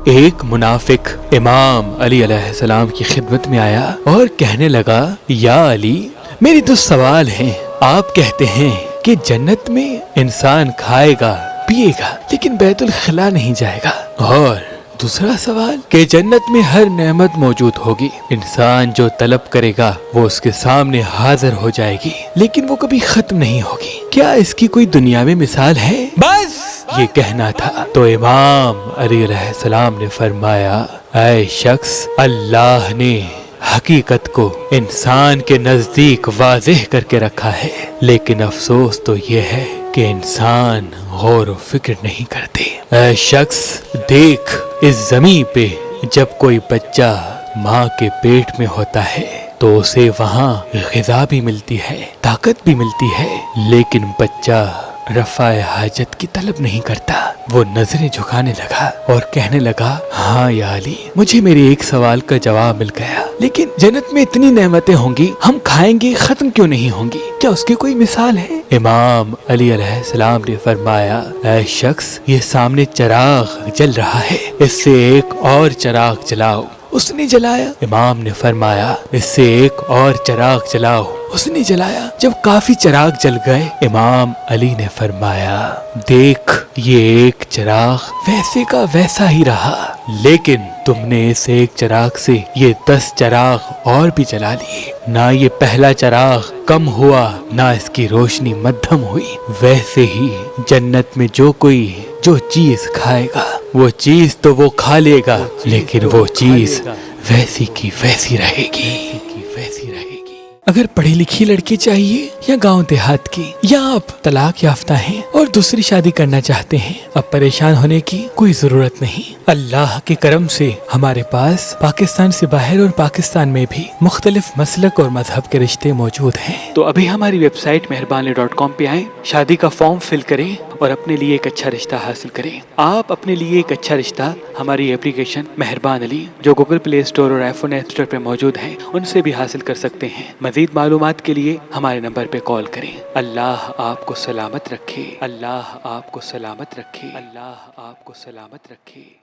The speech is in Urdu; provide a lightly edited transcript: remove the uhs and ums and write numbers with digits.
ایک منافق امام علی علیہ السلام کی خدمت میں آیا اور کہنے لگا، یا علی، میری تو سوال ہے، آپ کہتے ہیں کہ جنت میں انسان کھائے گا پیے گا لیکن بیت الخلا نہیں جائے گا، اور دوسرا سوال کہ جنت میں ہر نعمت موجود ہوگی، انسان جو طلب کرے گا وہ اس کے سامنے حاضر ہو جائے گی لیکن وہ کبھی ختم نہیں ہوگی، کیا اس کی کوئی دنیا میں مثال ہے؟ بس یہ کہنا تھا تو امام علی علیہ السلام نے فرمایا، اے شخص، اللہ نے حقیقت کو انسان کے نزدیک واضح کر کے رکھا ہے، لیکن افسوس تو یہ ہے کہ انسان غور و فکر نہیں کرتے۔ اے شخص، دیکھ، اس زمین پہ جب کوئی بچہ ماں کے پیٹ میں ہوتا ہے تو اسے وہاں غذا بھی ملتی ہے، طاقت بھی ملتی ہے، لیکن بچہ رفع حاجت کی طلب نہیں کرتا۔ وہ نظریں جھکانے لگا اور کہنے لگا، ہاں یا علی، مجھے میرے ایک سوال کا جواب مل گیا، لیکن جنت میں اتنی نعمتیں ہوں گی، ہم کھائیں گے ختم کیوں نہیں ہوں گی؟ کیا اس کی کوئی مثال ہے؟ امام علی علیہ السلام نے فرمایا، اے شخص، یہ سامنے چراغ جل رہا ہے، اس سے ایک اور چراغ جلاؤ۔ اس نے جلایا۔ امام نے فرمایا، اس سے ایک اور چراغ جلاؤ۔ اس نے جلایا۔ جب کافی چراغ جل گئے، امام علی نے فرمایا، دیکھ، یہ ایک چراغ ویسے کا ویسا ہی رہا، لیکن تم نے اس ایک چراغ سے یہ 10 چراغ اور بھی جلا لیے، نہ یہ پہلا چراغ کم ہوا نہ اس کی روشنی مدھم ہوئی۔ ویسے ہی جنت میں جو چیز کھائے گا وہ چیز تو وہ کھا لے گا، لیکن وہ چیز ویسی کی ویسی رہے گی۔ اگر پڑھی لکھی لڑکی چاہیے یا گاؤں دیہات کی، یا آپ طلاق یافتہ ہیں اور دوسری شادی کرنا چاہتے ہیں، اب پریشان ہونے کی کوئی ضرورت نہیں۔ اللہ کے کرم سے ہمارے پاس پاکستان سے باہر اور پاکستان میں بھی مختلف مسلک اور مذہب کے رشتے موجود ہیں، تو ابھی ہماری ویب سائٹ مہربان.com پہ آئیں، شادی کا فارم فل کریں اور اپنے لیے ایک اچھا رشتہ حاصل کریں۔ آپ اپنے لیے ایک اچھا رشتہ ہماری اپلیکیشن مہربان علی، جو گوگل پلے اسٹور اور آئی فون ایپ اسٹور پہ موجود ہے، ان سے بھی حاصل کر سکتے ہیں۔ مزید معلومات کے لیے ہمارے نمبر پہ کال کریں۔ اللہ آپ کو سلامت رکھے، اللہ آپ کو سلامت رکھے، اللہ آپ کو سلامت رکھے۔